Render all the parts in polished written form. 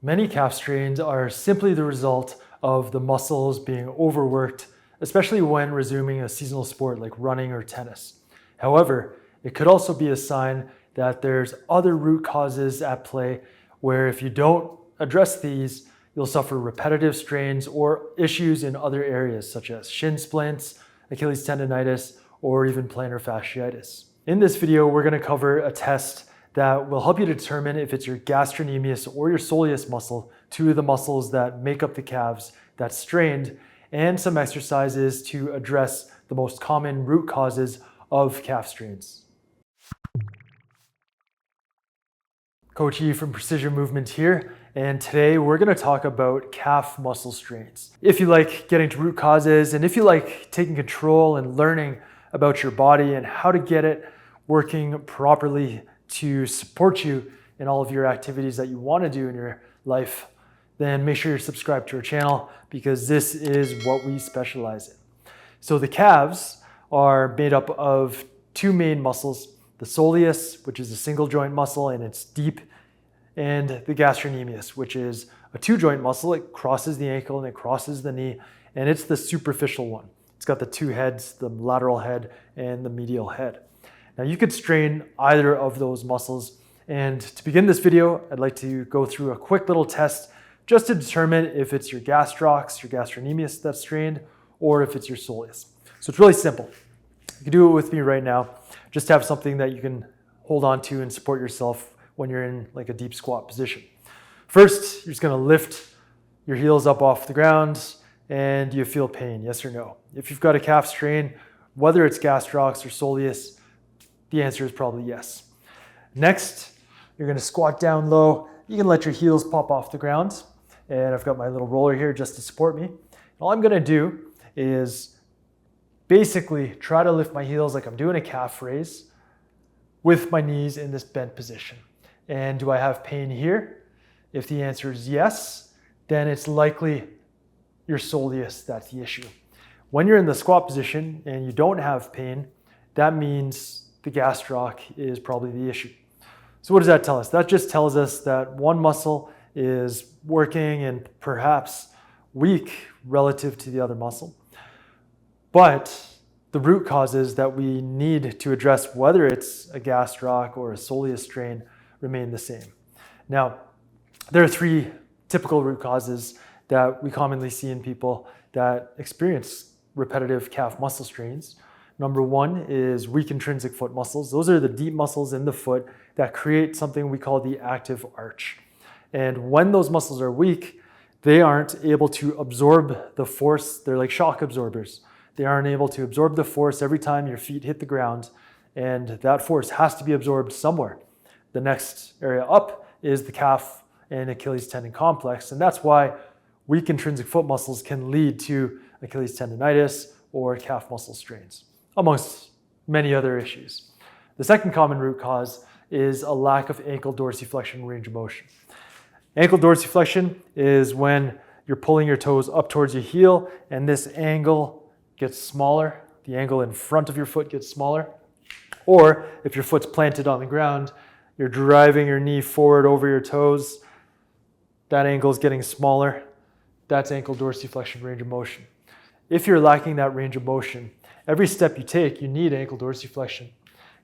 Many calf strains are simply the result of the muscles being overworked, especially when resuming a seasonal sport like running or tennis. However, it could also be a sign that there's other root causes at play where if you don't address these, you'll suffer repetitive strains or issues in other areas such as shin splints, achilles tendonitis, or even plantar fasciitis. In this video, we're going to cover a test that will help you determine if it's your gastrocnemius or your soleus muscle, two of the muscles that make up the calves, that's strained, and some exercises to address the most common root causes of calf strains. Coach E from Precision Movement here, and today we're going to talk about calf muscle strains. If you like getting to root causes, and if you like taking control and learning about your body and how to get it working properly to support you in all of your activities that you want to do in your life, then make sure you're subscribed to our channel because this is what we specialize in. So the calves are made up of two main muscles, the soleus, which is a single joint muscle and it's deep, and the gastrocnemius, which is a two joint muscle. It crosses the ankle and it crosses the knee, and it's the superficial one. It's got the two heads, the lateral head and the medial head. Now you could strain either of those muscles, and to begin this video, I'd like to go through a quick little test just to determine if it's your gastroc, your gastrocnemius that's strained, or if it's your soleus. So it's really simple. You can do it with me right now. Just have something that you can hold on to and support yourself when you're in like a deep squat position. First, you're just gonna lift your heels up off the ground and you feel pain, yes or no? If you've got a calf strain, whether it's gastroc or soleus, the answer is probably yes. Next, you're gonna squat down low. You can let your heels pop off the ground. And I've got my little roller here just to support me. All I'm gonna do is basically try to lift my heels like I'm doing a calf raise with my knees in this bent position. And do I have pain here? If the answer is yes, then it's likely your soleus that's the issue. When you're in the squat position and you don't have pain, that means the gastroc is probably the issue. So what does that tell us? That just tells us that one muscle is working and perhaps weak relative to the other muscle. But the root causes that we need to address, whether it's a gastroc or a soleus strain, remain the same. Now, there are three typical root causes that we commonly see in people that experience repetitive calf muscle strains. Number one is weak intrinsic foot muscles. Those are the deep muscles in the foot that create something we call the active arch. And when those muscles are weak, they aren't able to absorb the force. They're like shock absorbers. They aren't able to absorb the force every time your feet hit the ground, and that force has to be absorbed somewhere. The next area up is the calf and Achilles tendon complex, and that's why weak intrinsic foot muscles can lead to Achilles tendonitis or calf muscle strains, amongst many other issues. The second common root cause is a lack of ankle dorsiflexion range of motion. Ankle dorsiflexion is when you're pulling your toes up towards your heel and this angle gets smaller, the angle in front of your foot gets smaller. Or if your foot's planted on the ground, you're driving your knee forward over your toes, that angle is getting smaller. That's ankle dorsiflexion range of motion. If you're lacking that range of motion, every step you take, you need ankle dorsiflexion.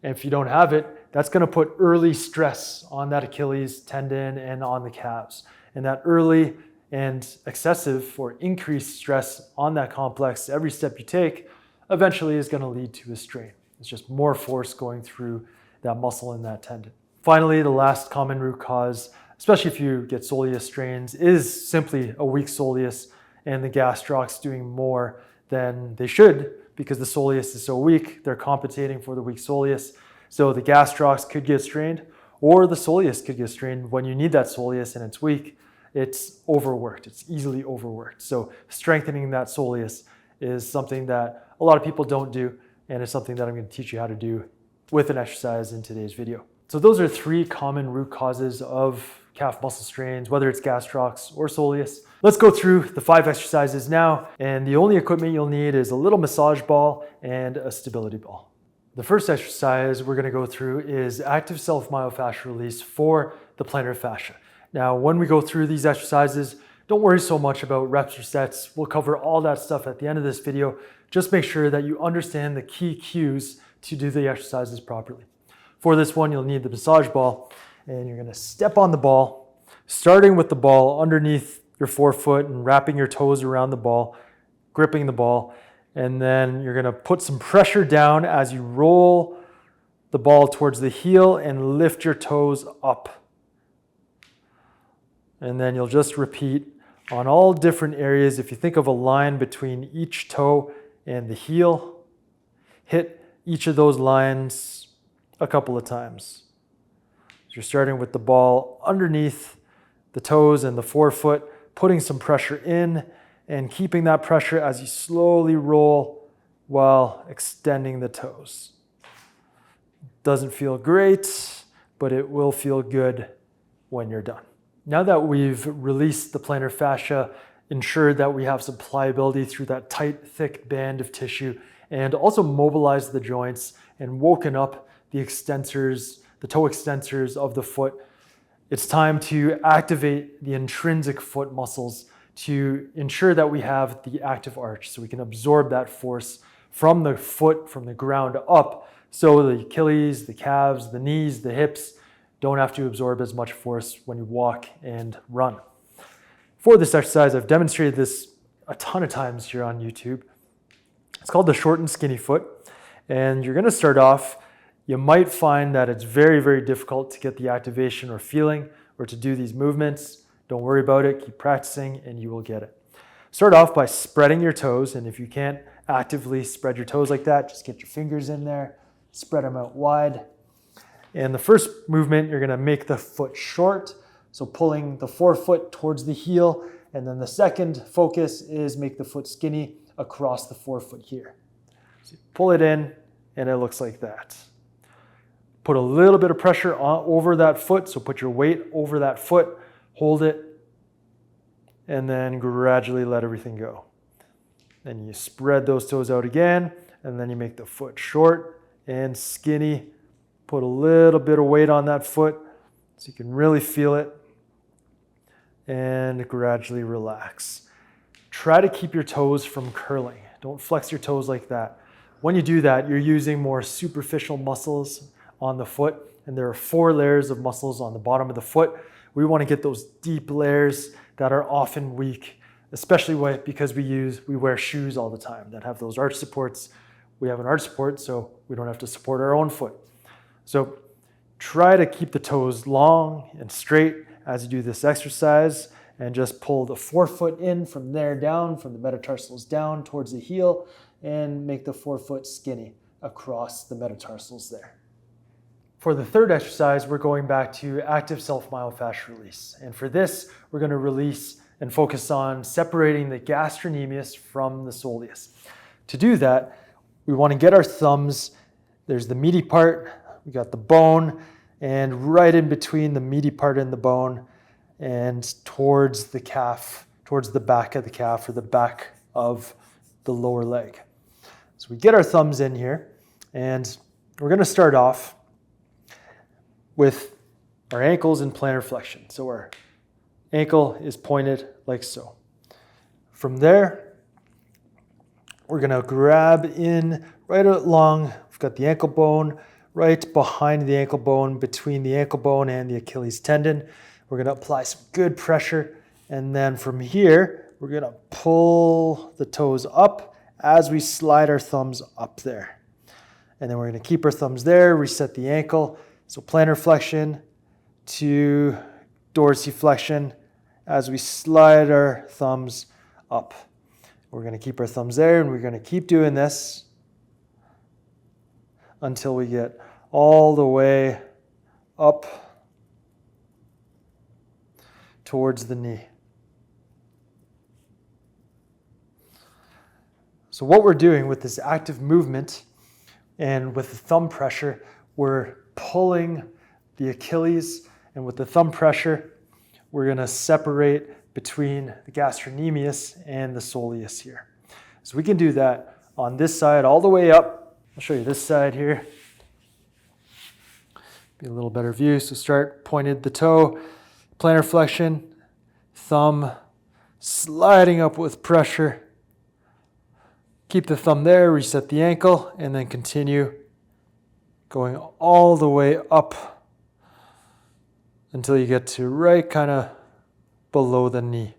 And if you don't have it, that's going to put early stress on that Achilles tendon and on the calves. And that early and excessive or increased stress on that complex, every step you take, eventually is going to lead to a strain. It's just more force going through that muscle and that tendon. Finally, the last common root cause, especially if you get soleus strains, is simply a weak soleus and the gastrocs doing more than they should because the soleus is so weak, they're compensating for the weak soleus. So the gastrocs could get strained or the soleus could get strained. When you need that soleus and it's weak, it's overworked, it's easily overworked. So strengthening that soleus is something that a lot of people don't do, and it's something that I'm going to teach you how to do with an exercise in today's video. So those are three common root causes of calf muscle strains, whether it's gastrocs or soleus. Let's go through the 5 exercises now, and the only equipment you'll need is a little massage ball and a stability ball. The first exercise we're going to go through is active self-myofascial release for the plantar fascia. Now, when we go through these exercises, don't worry so much about reps or sets. We'll cover all that stuff at the end of this video. Just make sure that you understand the key cues to do the exercises properly. For this one, you'll need the massage ball, and you're gonna step on the ball, starting with the ball underneath your forefoot and wrapping your toes around the ball, gripping the ball, and then you're gonna put some pressure down as you roll the ball towards the heel and lift your toes up. And then you'll just repeat on all different areas. If you think of a line between each toe and the heel, hit each of those lines a couple of times. So you're starting with the ball underneath the toes and the forefoot, putting some pressure in and keeping that pressure as you slowly roll while extending the toes. Doesn't feel great, but it will feel good when you're done. Now that we've released the plantar fascia, ensured that we have some pliability through that tight, thick band of tissue, and also mobilized the joints and woken up the extensors, the toe extensors of the foot, it's time to activate the intrinsic foot muscles to ensure that we have the active arch so we can absorb that force from the foot, from the ground up, so the Achilles, the calves, the knees, the hips don't have to absorb as much force when you walk and run. For this exercise, I've demonstrated this a ton of times here on YouTube. It's called the short and skinny foot. And you're gonna start off, you might find that it's very, very difficult to get the activation or feeling or to do these movements. Don't worry about it, keep practicing and you will get it. Start off by spreading your toes, and if you can't actively spread your toes like that, just get your fingers in there, spread them out wide. And the first movement, you're gonna make the foot short, so pulling the forefoot towards the heel, and then the second focus is make the foot skinny across the forefoot here. So pull it in, and it looks like that. Put a little bit of pressure over that foot, so put your weight over that foot, hold it, and then gradually let everything go. Then you spread those toes out again, and then you make the foot short and skinny. Put a little bit of weight on that foot so you can really feel it, and gradually relax. Try to keep your toes from curling. Don't flex your toes like that. When you do that, you're using more superficial muscles on the foot, and there are 4 layers of muscles on the bottom of the foot. We want to get those deep layers that are often weak, especially because we wear shoes all the time that have those arch supports. We have an arch support, so we don't have to support our own foot. So try to keep the toes long and straight as you do this exercise, and just pull the forefoot in from there down, from the metatarsals down towards the heel, and make the forefoot skinny across the metatarsals there. For the third exercise, we're going back to active self-myofascial release. And for this, we're going to release and focus on separating the gastrocnemius from the soleus. To do that, we want to get our thumbs, there's the meaty part, we got the bone, and right in between the meaty part and the bone, and towards the calf, towards the back of the calf or the back of the lower leg. So we get our thumbs in here, and we're going to start off with our ankles in plantar flexion. So our ankle is pointed like so. From there, we're going to grab in right along, we've got the ankle bone, right behind the ankle bone, between the ankle bone and the Achilles tendon. We're going to apply some good pressure, and then from here, we're going to pull the toes up as we slide our thumbs up there. And then we're going to keep our thumbs there, reset the ankle. So plantar flexion to dorsiflexion as we slide our thumbs up. We're going to keep our thumbs there, and we're going to keep doing this until we get all the way up towards the knee. So what we're doing with this active movement and with the thumb pressure, we're pulling the Achilles, and with the thumb pressure, we're going to separate between the gastrocnemius and the soleus here. So we can do that on this side all the way up. I'll show you this side here. Be a little better view. So start pointed the toe, Plantar flexion, thumb sliding up with pressure. Keep the thumb there, reset the ankle, and then continue going all the way up until you get to right kind of below the knee.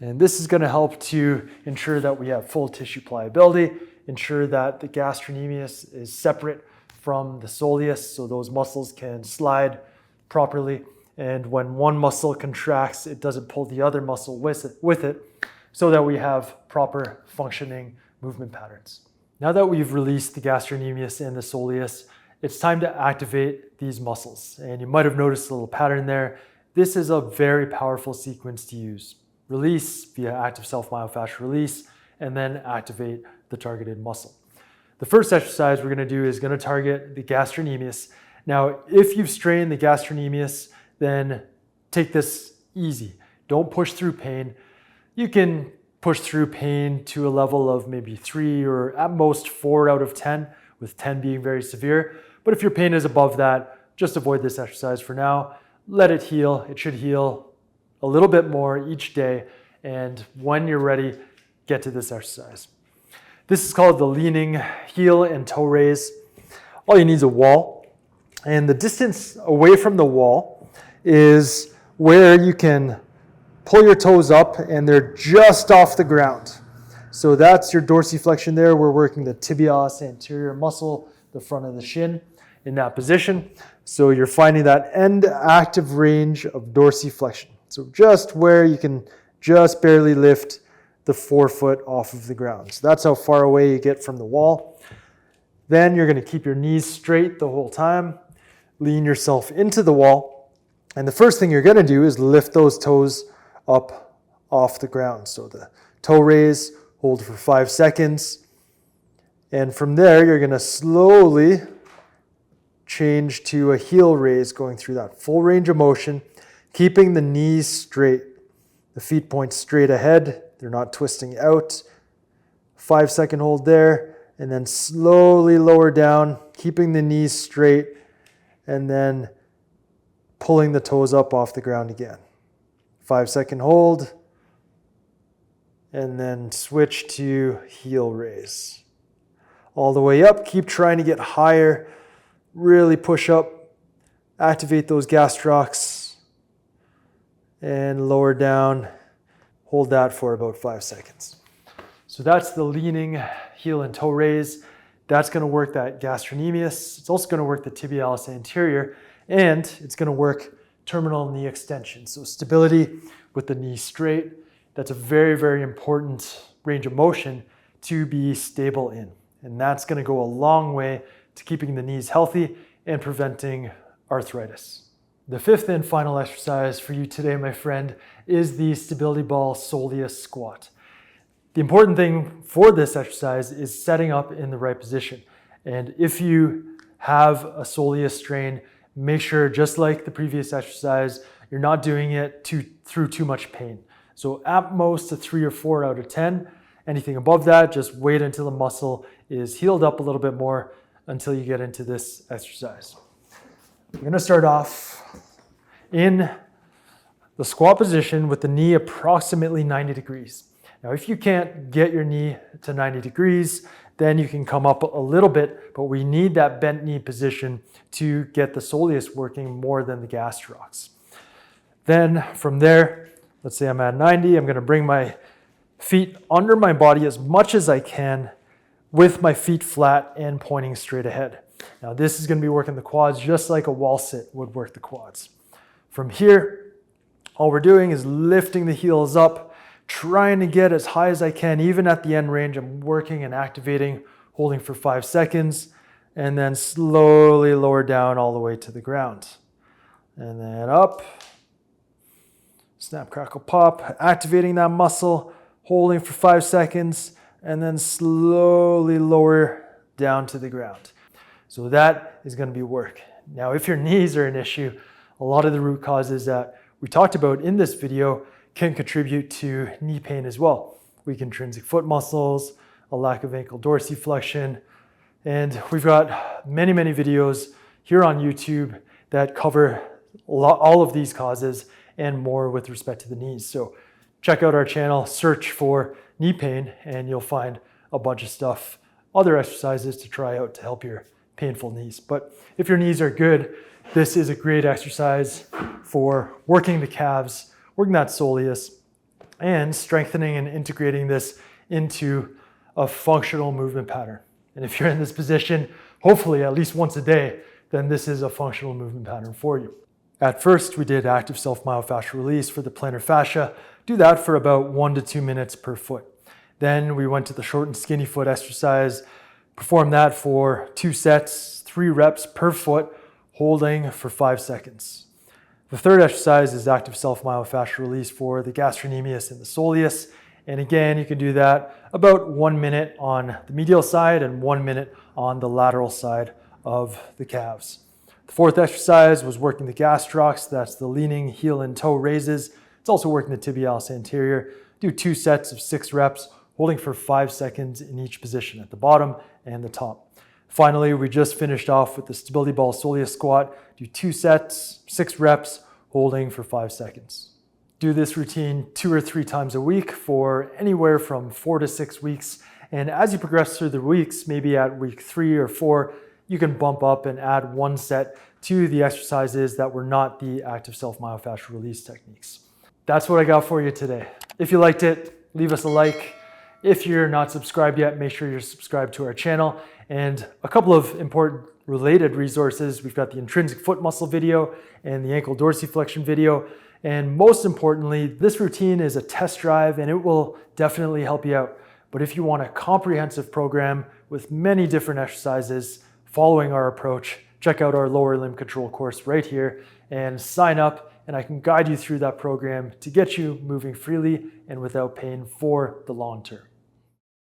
And this is going to help to ensure that we have full tissue pliability, ensure that the gastrocnemius is separate from the soleus so those muscles can slide properly. And when one muscle contracts, it doesn't pull the other muscle with it so that we have proper functioning movement patterns. Now that we've released the gastrocnemius and the soleus, it's time to activate these muscles. And you might have noticed a little pattern there. This is a very powerful sequence to use. Release via active self-myofascial release, and then activate the targeted muscle. The first exercise we're going to do is going to target the gastrocnemius. Now, if you've strained the gastrocnemius, then take this easy. Don't push through pain. You can push through pain to a level of maybe 3 or at most 4 out of 10, with 10 being very severe. But if your pain is above that, just avoid this exercise for now. Let it heal. It should heal a little bit more each day, and when you're ready, get to this exercise. This is called the leaning heel and toe raise. All you need is a wall, and the distance away from the wall is where you can pull your toes up and they're just off the ground. So that's your dorsiflexion there. We're working the tibialis anterior muscle, the front of the shin in that position. So you're finding that end active range of dorsiflexion. So just where you can just barely lift the forefoot off of the ground. So that's how far away you get from the wall. Then you're going to keep your knees straight the whole time. Lean yourself into the wall. And the first thing you're going to do is lift those toes up off the ground. So the toe raise, hold for 5 seconds. And from there, you're going to slowly change to a heel raise, going through that full range of motion, keeping the knees straight. The feet point straight ahead. They're not twisting out. 5-second hold there, and then slowly lower down, keeping the knees straight, and then pulling the toes up off the ground again. 5-second hold, and then switch to heel raise. All the way up, keep trying to get higher, really push up, activate those gastrocs, and lower down. Hold that for about 5 seconds. So that's the leaning heel and toe raise. That's going to work that gastrocnemius. It's also going to work the tibialis anterior, and it's going to work terminal knee extension. So stability with the knee straight. That's a very, very important range of motion to be stable in. And that's going to go a long way to keeping the knees healthy and preventing arthritis. The fifth and final exercise for you today, my friend, is the stability ball Soleus squat. The important thing for this exercise is setting up in the right position. And if you have a soleus strain, make sure, just like the previous exercise, you're not doing it through too much pain. So at most a 3 or 4 out of 10. Anything above that, just wait until the muscle is healed up a little bit more until you get into this exercise. We're going to start off in the squat position with the knee approximately 90 degrees. Now, if you can't get your knee to 90 degrees, then you can come up a little bit, but we need that bent knee position to get the soleus working more than the gastrocs. Then from there, let's say I'm at 90, I'm going to bring my feet under my body as much as I can with my feet flat and pointing straight ahead. Now, this is going to be working the quads just like a wall sit would work the quads. From here, all we're doing is lifting the heels up, trying to get as high as I can. Even at the end range, I'm working and activating, holding for 5 seconds, and then slowly lower down all the way to the ground. And then up, snap, crackle, pop, activating that muscle, holding for 5 seconds, and then slowly lower down to the ground. So that is going to be work. Now, if your knees are an issue, a lot of the root causes that we talked about in this video can contribute to knee pain as well. Weak intrinsic foot muscles, a lack of ankle dorsiflexion, and we've got many videos here on YouTube that cover all of these causes and more with respect to the knees. So check out our channel, search for knee pain, and you'll find a bunch of stuff, other exercises to try out to help your painful knees. But if your knees are good, this is a great exercise for working the calves, working that soleus, and strengthening and integrating this into a functional movement pattern. And if you're in this position, hopefully at least once a day, then this is a functional movement pattern for you. At first, we did active self-myofascial release for the plantar fascia. Do that for about 1 to 2 minutes per foot. Then we went to the short and skinny foot exercise, performed that for 2 sets, 3 reps per foot, holding for 5 seconds. The third exercise is active self-myofascial release for the gastrocnemius and the soleus. And again, you can do that about 1 minute on the medial side and 1 minute on the lateral side of the calves. The fourth exercise was working the gastrocs. That's the leaning heel and toe raises. It's also working the tibialis anterior. Do 2 sets of 6 reps, holding for 5 seconds in each position at the bottom and the top. Finally, we just finished off with the stability ball Soleus squat. Do 2 sets, 6 reps, holding for 5 seconds. Do this routine 2 or 3 times a week for anywhere from 4 to 6 weeks. And as you progress through the weeks, maybe at week 3 or 4, you can bump up and add 1 set to the exercises that were not the active self-myofascial release techniques. That's what I got for you today. If you liked it, leave us a like. If you're not subscribed yet, make sure you're subscribed to our channel. And a couple of important related resources. We've got the intrinsic foot muscle video and the ankle dorsiflexion video. And most importantly, this routine is a test drive and it will definitely help you out. But if you want a comprehensive program with many different exercises following our approach, check out our lower limb control course right here and sign up, and I can guide you through that program to get you moving freely and without pain for the long term.